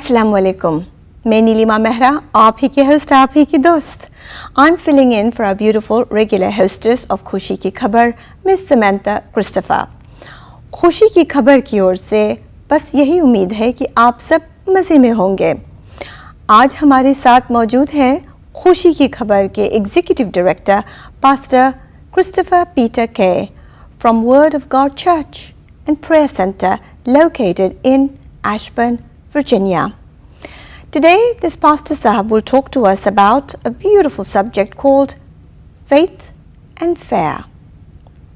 Assalamu alaikum. मैं नीलिमा मेहरा, आप ही की होस्ट, आप ही की दोस्त. I'm filling in for our beautiful regular hostess of खुशी की खबर, Miss Samantha Christopher. खुशी की खबर की ओर से बस यही उम्मीद है कि आप सब मज़े में होंगे. आज हमारे साथ मौजूद हैं खुशी की खबर के executive director pastor Christopher Peter के from Word of God Church and Prayer Center located in Ashburn, Virginia. Today, this Pastor Sahab will talk to us about a beautiful subject called faith and fear.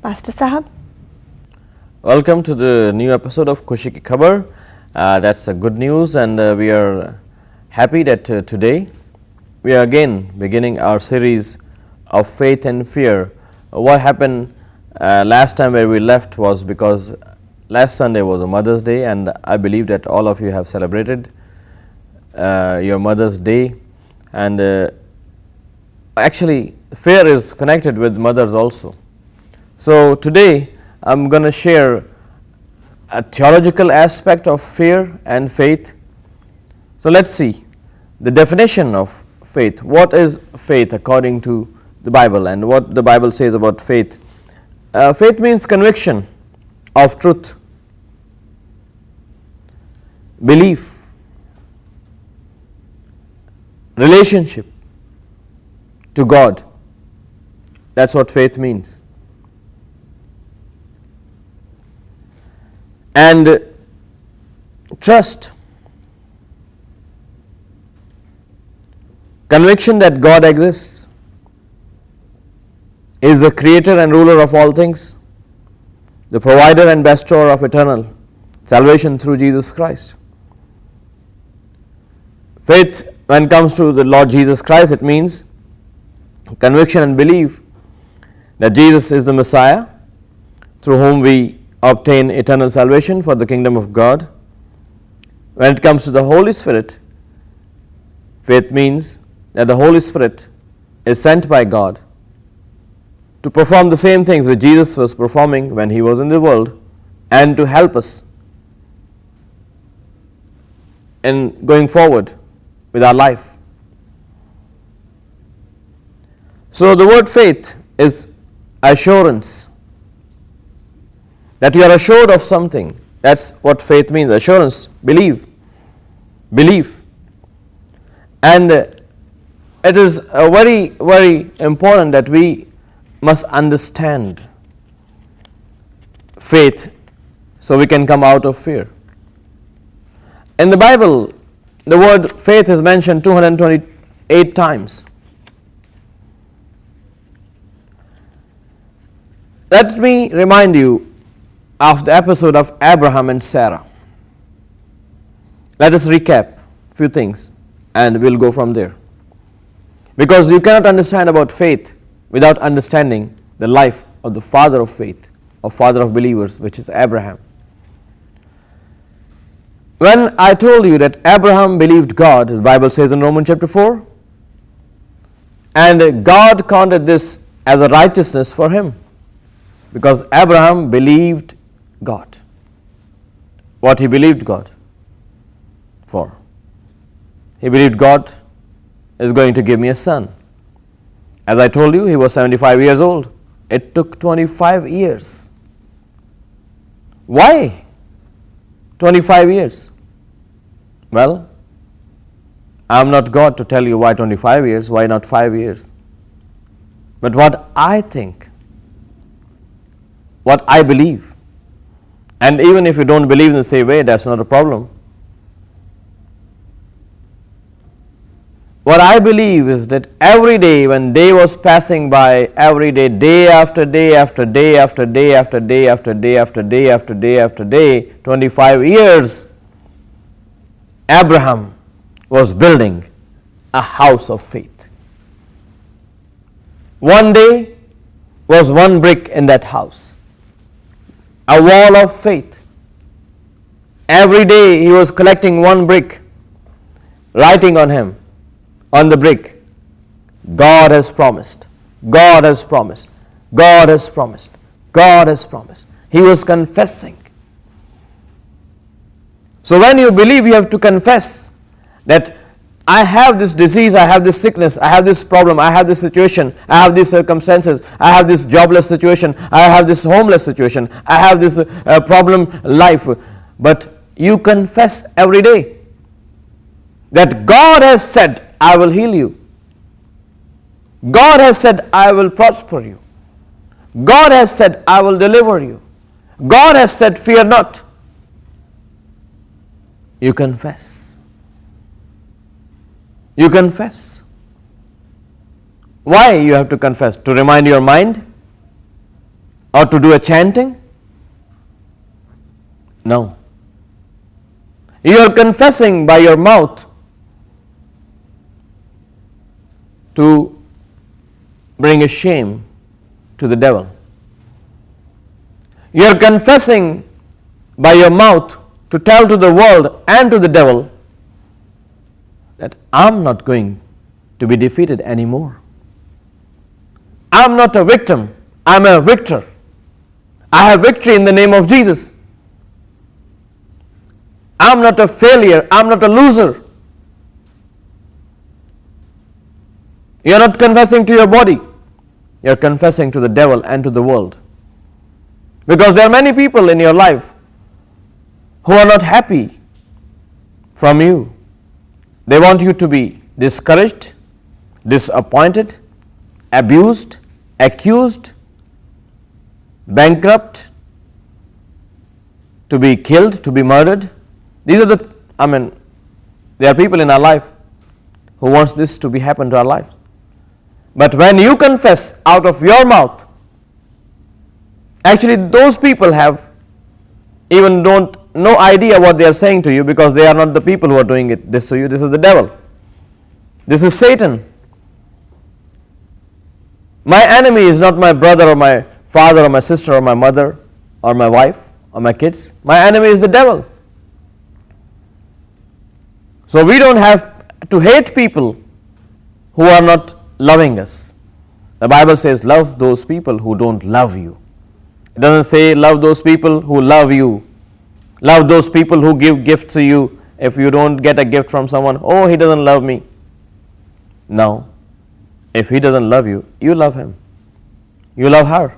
Pastor Sahab. Welcome to the new episode of Khushi ki Khabar. That's a good news, and we are happy that today we are again beginning our series of faith and fear. What happened last time where we left was because last Sunday was a Mother's Day, and I believe that all of you have celebrated your Mother's Day, and actually fear is connected with mothers also. So today I'm going to share a theological aspect of fear and faith. So let's see the definition of faith. What is faith according to the Bible, and what the Bible says about faith? Faith means conviction of truth, belief, relationship to God. That's what faith means. And trust, conviction that God exists, is the creator and ruler of all things, the provider and bestower of eternal salvation through Jesus Christ. Faith, when it comes to the Lord Jesus Christ, it means conviction and belief that Jesus is the Messiah through whom we obtain eternal salvation for the kingdom of God. When it comes to the Holy Spirit, faith means that the Holy Spirit is sent by God to perform the same things which Jesus was performing when he was in the world, and to help us in going forward with our life. So the word faith is assurance, that you are assured of something. That's what faith means, assurance, belief. And it is very, very important that we must understand faith so we can come out of fear. In the Bible, the word faith is mentioned 228 times. Let me remind you of the episode of Abraham and Sarah. Let us recap a few things and we'll go from there. Because you cannot understand about faith without understanding the life of the father of faith, or father of believers, which is Abraham. When I told you that Abraham believed God, the Bible says in Romans chapter 4, and God counted this as a righteousness for him, because Abraham believed God. What he believed God for? He believed God is going to give me a son. As I told you, he was 75 years old. It took 25 years. Why 25 years? Well, I am not God to tell you why 25 years, why not 5 years. But what I think, what I believe, and even if you don't believe in the same way, that's not a problem. What I believe is that every day when day was passing by, every day after day after day after day after day after day after day after day after day, 25 years, Abraham was building a house of faith. One day was one brick in that house, a wall of faith. Every day he was collecting one brick, writing on the brick, God has promised, God has promised, God has promised, God has promised. He was confessing. So when you believe, you have to confess that I have this disease, I have this sickness, I have this problem, I have this situation, I have these circumstances, I have this jobless situation, I have this homeless situation, I have this problem life. But you confess every day that God has said, I will heal you. God has said, I will prosper you. God has said, I will deliver you. God has said, fear not. You confess. You confess. Why you have to confess? To remind your mind? Or to do a chanting? No. You are confessing by your mouth to bring a shame to the devil. You are confessing by your mouth to tell to the world and to the devil that I'm not going to be defeated anymore. I'm not a victim, I'm a victor. I have victory in the name of Jesus. I'm not a failure, I'm not a loser. You're not confessing to your body, you're confessing to the devil and to the world. Because there are many people in your life who are not happy from you. They want you to be discouraged, disappointed, abused, accused, bankrupt, to be killed, to be murdered. These are there are people in our life who wants this to be happen to our life. But when you confess out of your mouth, actually those people have even no idea what they are saying to you, because they are not the people who are doing this to you. This is the devil. This is Satan. My enemy is not my brother or my father or my sister or my mother or my wife or my kids. My enemy is the devil. So we don't have to hate people who are not loving us. The Bible says, love those people who don't love you. It doesn't say love those people who love you. Love those people who give gifts to you. If you don't get a gift from someone, oh, he doesn't love me. No. If he doesn't love you, you love him. You love her.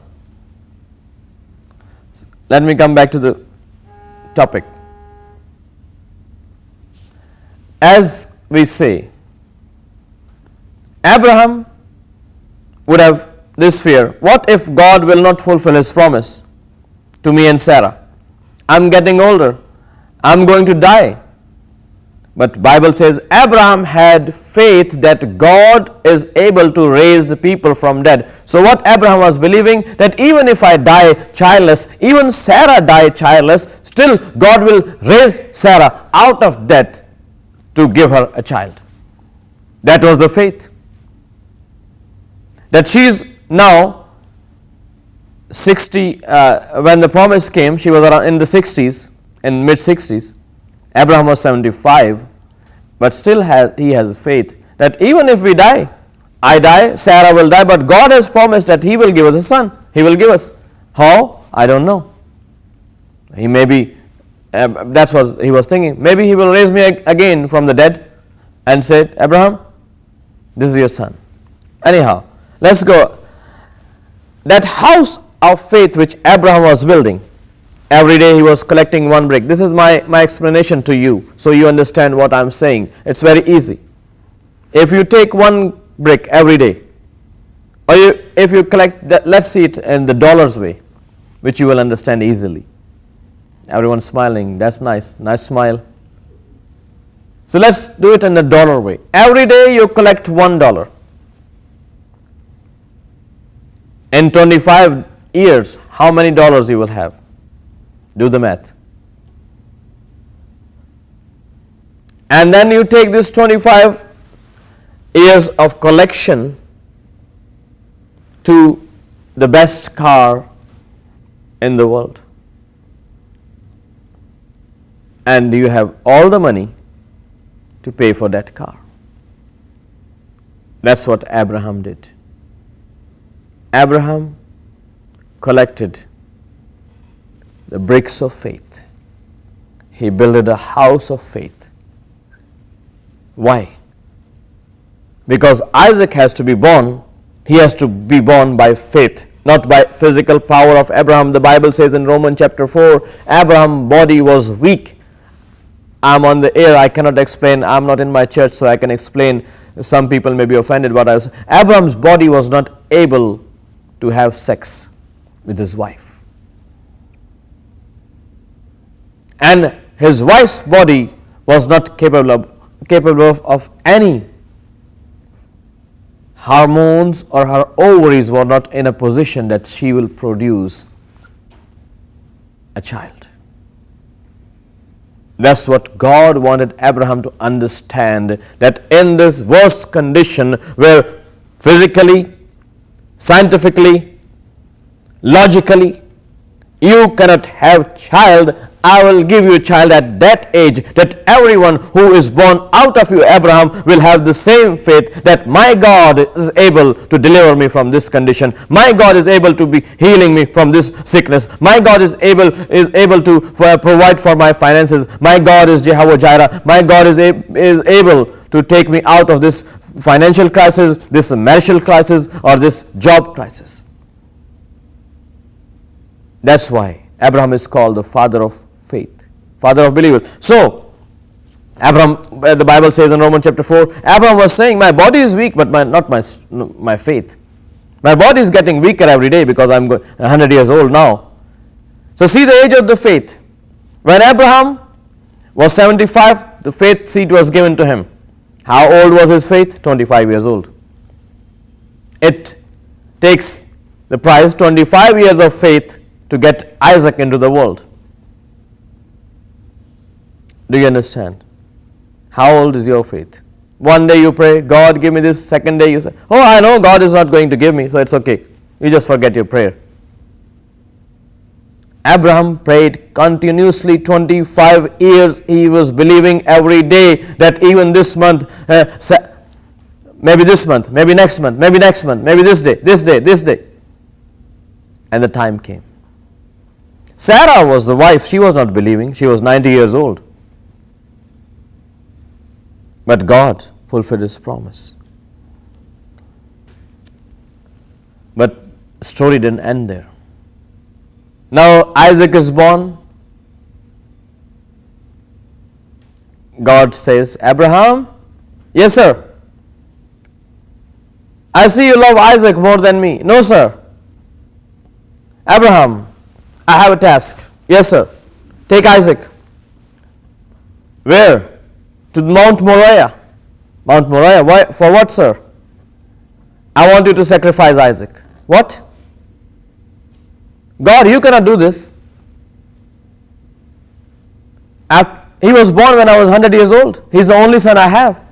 Let me come back to the topic. As we say, Abraham would have this fear. What if God will not fulfill his promise to me and Sarah? I'm getting older. I'm going to die. But Bible says Abraham had faith that God is able to raise the people from dead. So what Abraham was believing, that even if I die childless, even Sarah died childless, still God will raise Sarah out of death to give her a child. That was the faith. That she's now 60, when the promise came, she was around in the 60s, in mid-60s. Abraham was 75, but still he has faith that even if we die, I die, Sarah will die, but God has promised that he will give us a son. He will give us. How? I don't know. He may be, that's what he was thinking. Maybe he will raise me again from the dead and say, Abraham, this is your son. Anyhow, let's go. That house of faith which Abraham was building, every day he was collecting one brick. This is my explanation to you, so you understand what I'm saying. It's very easy. If you take one brick every day, or if you collect, let's see it in the dollars way, which you will understand easily. Everyone's smiling. That's nice. Nice smile. So let's do it in the dollar way. Every day you collect $1. In 25 years, how many dollars you will have? Do the math. And then you take this 25 years of collection to the best car in the world. And you have all the money to pay for that car. That's what Abraham did. Abraham collected the bricks of faith. He built a house of faith. Why? Because Isaac has to be born, he has to be born by faith, not by physical power of Abraham. The Bible says in Romans chapter 4, Abraham's body was weak. I'm on the air, I cannot explain, I'm not in my church, so I can explain. Some people may be offended what I was. Abraham's body was not able to have sex with his wife. And his wife's body was not capable of any hormones, or her ovaries were not in a position that she will produce a child. That's what God wanted Abraham to understand, that in this worst condition where physically, scientifically, logically, you cannot have child, I will give you a child at that age, that everyone who is born out of you, Abraham, will have the same faith that my God is able to deliver me from this condition. My God is able to be healing me from this sickness. My God is able to provide for my finances. My God is Jehovah Jireh. My God is able to take me out of this financial crisis, this marital crisis, or this job crisis. That's why Abraham is called the father of faith, father of believers. So, Abraham, the Bible says in Romans chapter 4, Abraham was saying, my body is weak, but not my faith. My body is getting weaker every day because I'm 100 years old now. So see the age of the faith. When Abraham was 75, the faith seed was given to him. How old was his faith? 25 years old. It takes the price 25 years of faith to get Isaac into the world. Do you understand? How old is your faith? One day you pray, God give me this. Second day you say, oh, I know God is not going to give me, so it's okay. You just forget your prayer. Abraham prayed continuously 25 years. He was believing every day that even this month, maybe this month, maybe next month, maybe next month, maybe this day. And the time came. Sarah was the wife. She was not believing. She was 90 years old. But God fulfilled His promise. But the story didn't end there. Now Isaac is born. God says, Abraham, yes sir. I see you love Isaac more than me. No sir. Abraham, I have a task. Yes sir. Take Isaac. Where? To Mount Moriah. Mount Moriah. Why? For what, sir? I want you to sacrifice Isaac. What? God, you cannot do this. He was born when I was 100 years old. He's the only son I have.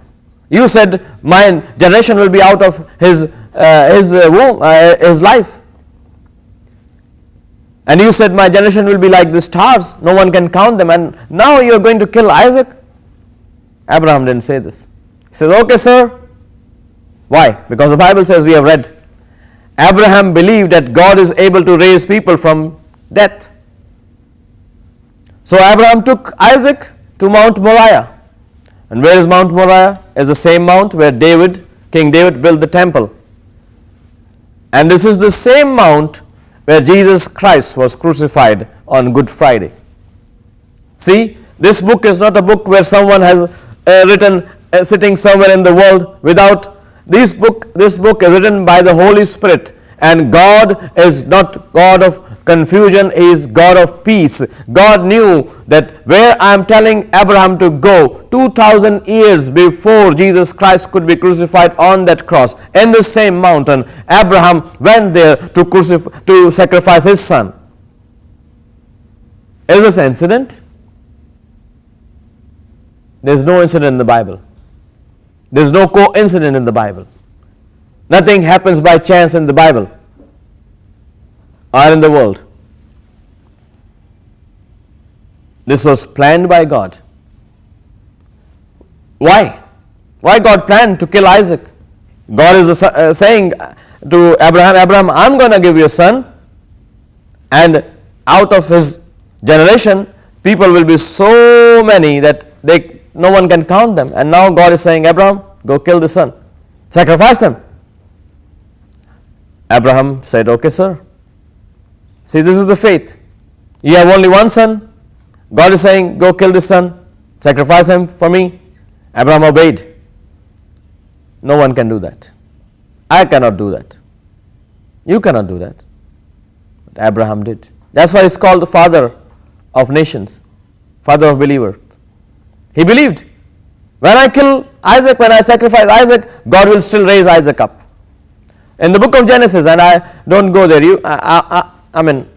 You said my generation will be out of his womb, his life. And you said my generation will be like the stars. No one can count them. And now you are going to kill Isaac? Abraham didn't say this. He says, okay, sir. Why? Because the Bible says, we have read, Abraham believed that God is able to raise people from death. So Abraham took Isaac to Mount Moriah. And where is Mount Moriah? It's the same mount where King David built the temple. And this is the same mount where Jesus Christ was crucified on Good Friday. See, this book is not a book where someone has written sitting somewhere in the world without. This book is written by the Holy Spirit, and God is not God of confusion, He is God of peace. God knew that where I am telling Abraham to go 2000 years before Jesus Christ could be crucified on that cross, in the same mountain, Abraham went there to sacrifice his son. Is this an incident? There is no incident in the Bible. There is no coincidence in the Bible. Nothing happens by chance in the Bible or in the world. This was planned by God. Why? Why God planned to kill Isaac? God is saying to Abraham, I'm going to give you a son, and out of his generation, people will be so many that no one can count them. And now God is saying, Abraham, go kill the son. Sacrifice them. Abraham said, okay, sir. See, this is the faith. You have only one son. God is saying, go kill this son. Sacrifice him for me. Abraham obeyed. No one can do that. I cannot do that. You cannot do that. But Abraham did. That's why he's called the father of nations, father of believers. He believed. When I kill Isaac, when I sacrifice Isaac, God will still raise Isaac up. In the book of Genesis, and I don't go there, I mean,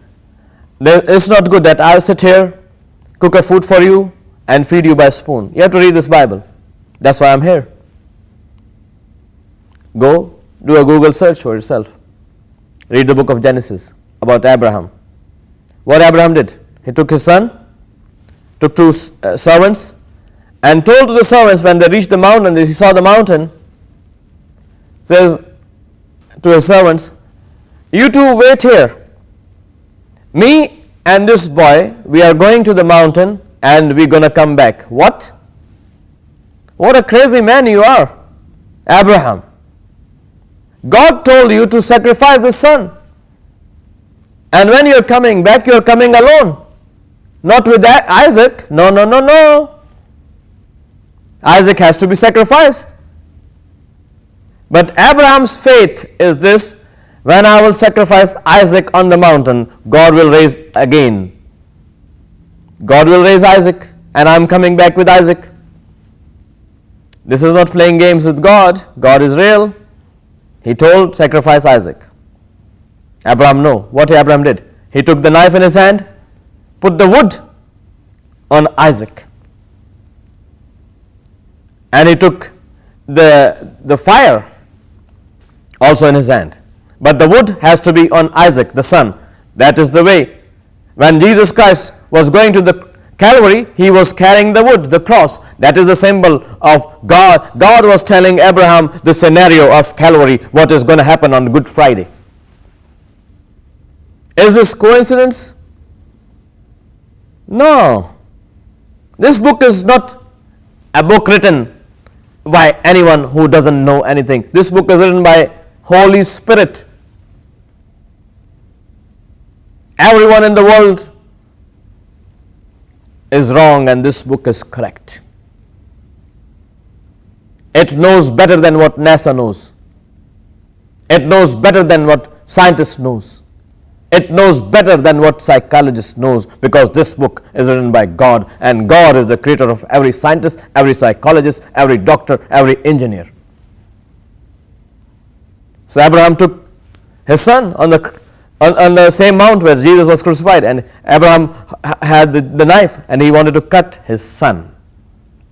it's not good that I'll sit here, cook a food for you, and feed you by a spoon. You have to read this Bible. That's why I'm here. Go, do a Google search for yourself. Read the book of Genesis about Abraham. What Abraham did? He took his son, took two servants, and told to the servants when they reached the mountain, he saw the mountain, says to his servants, you two wait here. Me and this boy, we are going to the mountain and we're going to come back. What? What a crazy man you are, Abraham. God told you to sacrifice the son. And when you're coming back, you're coming alone. Not with Isaac. No. Isaac has to be sacrificed. But Abraham's faith is this: when I will sacrifice Isaac on the mountain, God will raise again. God will raise Isaac, and I'm coming back with Isaac. This is not playing games with God. God is real. He told, sacrifice Isaac. Abraham, no. What Abraham did? He took the knife in his hand, put the wood on Isaac. And he took the fire also in his hand. But the wood has to be on Isaac, the son. That is the way. When Jesus Christ was going to the Calvary, he was carrying the wood, the cross. That is the symbol of God. God was telling Abraham the scenario of Calvary, what is going to happen on Good Friday. Is this coincidence? No. This book is not a book written by anyone who doesn't know anything. This book is written by Holy Spirit. Everyone in the world is wrong and this book is correct. It knows better than what NASA knows. It knows better than what scientists knows. It knows better than what psychologist knows, because this book is written by God, and God is the creator of every scientist, every psychologist, every doctor, every engineer. So Abraham took his son on the same mount where Jesus was crucified, and Abraham had the knife, and he wanted to cut his son,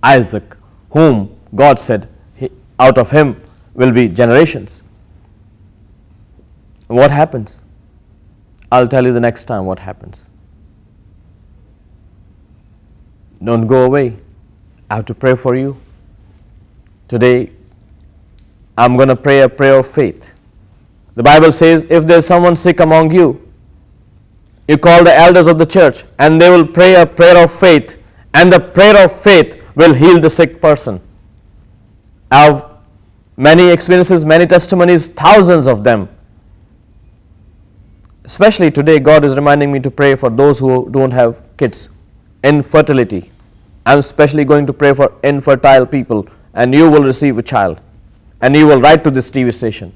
Isaac, whom God said, out of him will be generations. What happens? I'll tell you the next time what happens. Don't go away. I have to pray for you. Today, I'm going to pray a prayer of faith. The Bible says, if there's someone sick among you, you call the elders of the church, and they will pray a prayer of faith, and the prayer of faith will heal the sick person. I have many experiences, many testimonies, thousands of them. Especially today, God is reminding me to pray for those who don't have kids. Infertility. I'm especially going to pray for infertile people, and you will receive a child. And you will write to this TV station.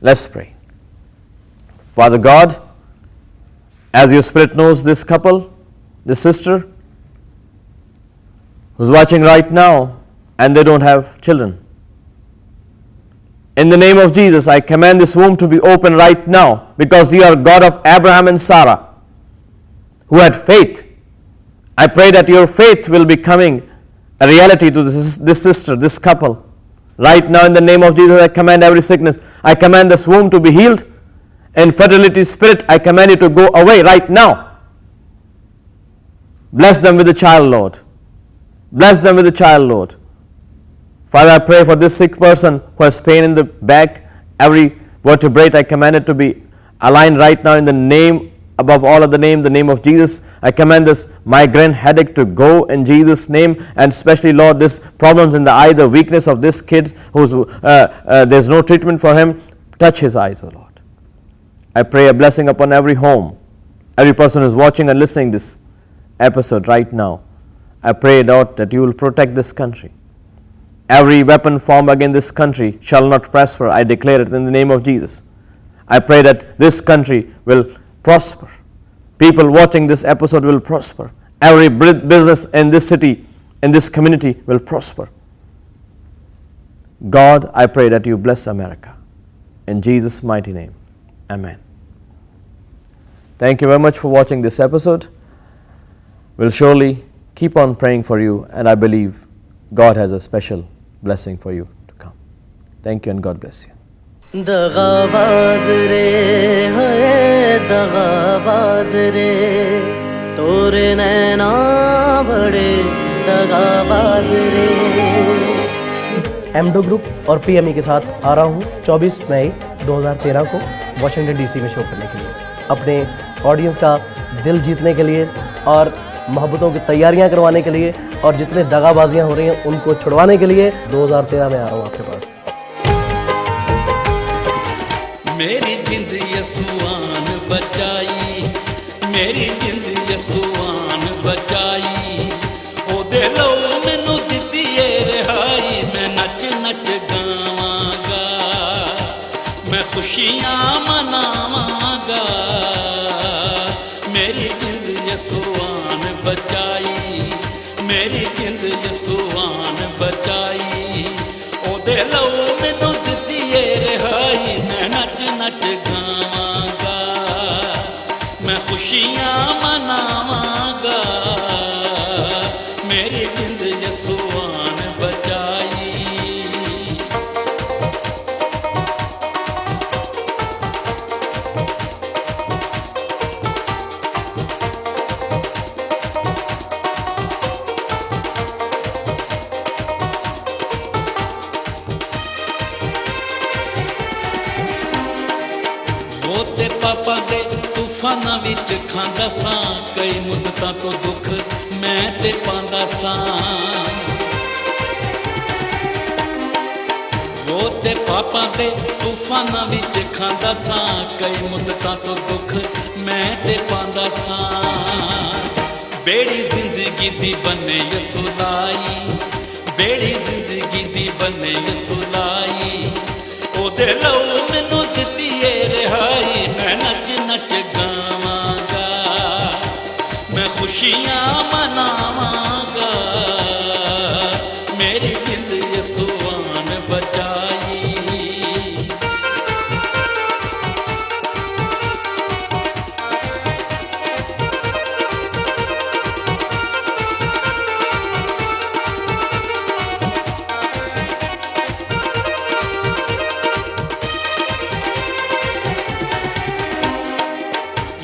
Let's pray. Father God, as your Spirit knows this couple, this sister, who's watching right now, and they don't have children. In the name of Jesus, I command this womb to be open right now, because you are God of Abraham and Sarah, who had faith. I pray that your faith will be coming a reality to this sister, this couple. Right now, in the name of Jesus, I command every sickness. I command this womb to be healed. Infertility spirit, I command you to go away right now. Bless them with a child, Lord. Bless them with a child, Lord. Father, I pray for this sick person who has pain in the back. Every vertebrae, I command it to be aligned right now in the name above all other names, the name of Jesus. I command this migraine headache to go in Jesus' name, and especially, Lord, this problems in the eye, the weakness of this kid who's there's no treatment for him. Touch his eyes, O Lord. I pray a blessing upon every home, every person who's watching and listening this episode right now. I pray, Lord, that you will protect this country. Every weapon formed against this country shall not prosper. I declare it in the name of Jesus. I pray that this country will prosper. People watching this episode will prosper. Every business in this city, in this community will prosper. God, I pray that you bless America. In Jesus' mighty name, amen. Thank you very much for watching this episode. We'll surely keep on praying for you, and I believe God has a special blessing for you to come. Thank you, and God bless you. दगाबाज रे है दगाबाज रे तोरे नैना बड़े दगाबाज रे। एमडो group और पीएमई के साथ आ रहा हूँ 24 मई 2013 को वाशिंगटन डीसी में शो करने के लिए, अपने ऑडियंस का दिल जीतने के लिए और मोहब्बतों की तैयारियां करवाने के लिए, और जितने दगाबाजियां हो रही हैं उनको छुड़वाने के लिए 2013 में आ रहा हूँ आपके पास। मेरी जिंद यसुआन बचाई, मेरी जिंद यसुआन बचाई, ओ दे लो मैनू दित्ती ए रिहाई, मैं नच नच गावांगा, मैं खुशियां मनावांगा, मेरी जिंद यसुआन बचाई, मेरी जिंद यसुआन बचाई, ओ दे लो मैनू दित्ती ए रिहाई, मैं नच नच गावांगा, मैं खुशियां मनावांगा, मेरी जिंद यसुआन बचाई। वो ते पापा दे तूफाना विच खांदा सां, कई मुद्दतां तो दुख मैं ते पांदा सां। वो ते पापा दे तूफाना विच खांदा सां, कई मुद्दतां तो दुख मैं ते पांदा सां। बेड़ी जिंदगी दी बने यसुलाई, बेड़ी जिंदगी दी बने यसुलाई, ओ दे लो मैनू दित्ती ए रिहाई, मैं नच नच गावांगा, मैं खुशियां मनावांगा, मेरी जिंद यसुआन बचाई।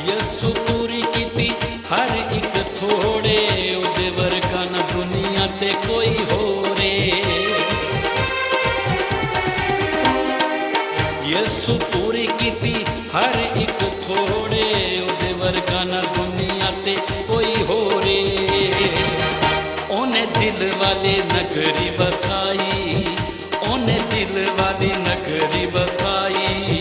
यसु पूरी कीती हर एक थोड़े, उदे वर्गा ना दुनिया ते कोई होरे। यसु पूरी कीती हर एक थोड़े, उदे वर्गा ना दुनिया ते कोई होरे। ओने दिल वाले नगरी बसाई, ओने दिल वाली नगरी बसाई,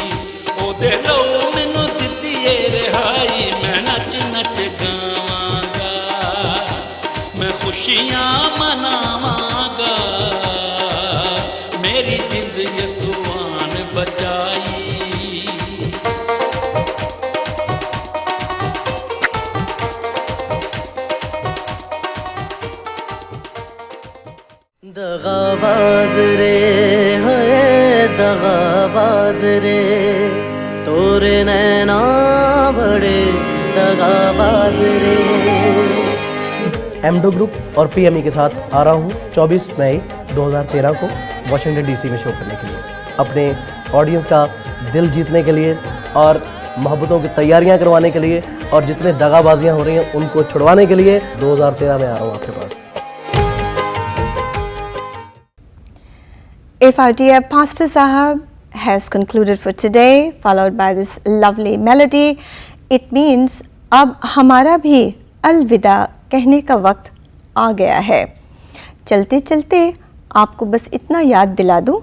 ओदे लो मैनू दित्ती ए रिहाई, मैं नच नच गावांगा, मैं खुशियां मनावांगा, मेरी जिंद यसुआन बचाई। दगाबाज रे है दगाबाज रे तोरे नैना बड़े दगाबाज रे। एमडो ग्रुप और पीएमई के साथ आ रहा हूँ 24 मई 2013 को वाशिंगटन डीसी में शो करने के लिए, अपने ऑडियंस का दिल जीतने के लिए और मोहब्बतों की तैयारियां करवाने के लिए, और जितने दगाबाजियां हो रही हैं उनको छुड़वाने के लिए 2013 में आ रहा हूँ आपके पास। If our dear Pastor Sahab has concluded for today, followed by this lovely melody, it means अब हमारा भी अलविदा कहने का वक्त आ गया है। चलते चलते आपको बस इतना याद दिला दूं,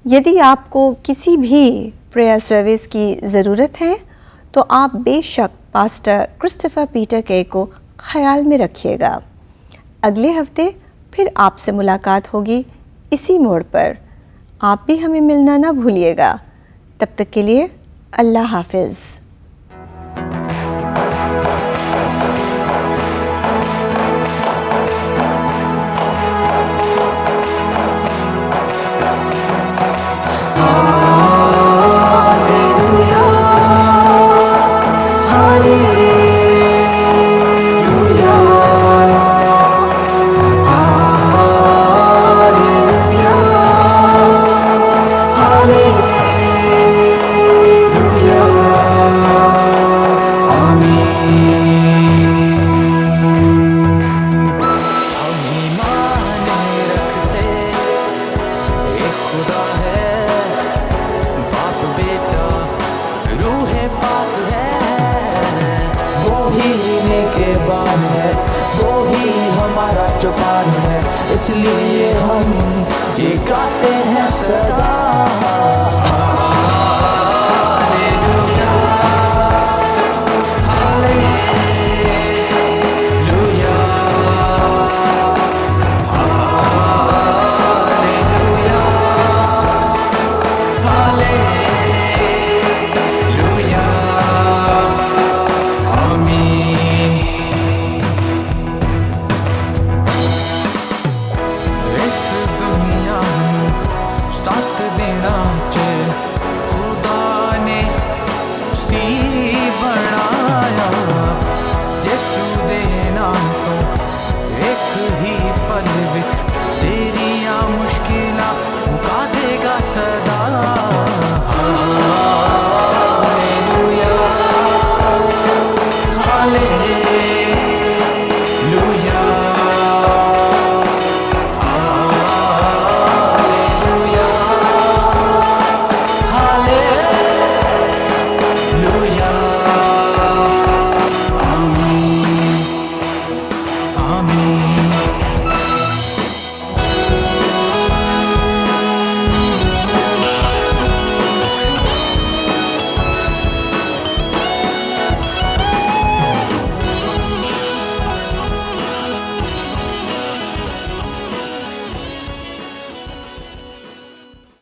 यदि आपको किसी भी प्रेयर सर्विस की ज़रूरत है तो आप बेशक पास्टर क्रिस्टोफर पीटर के को ख्याल में रखिएगा। अगले हफ्ते फिर आपसे मुलाकात होगी इसी मोड़ पर। आप भी हमें मिलना ना भूलिएगा। तब तक के लिए अल्लाह हाफिज़। इसलिए हम ये गाते हैं सदा।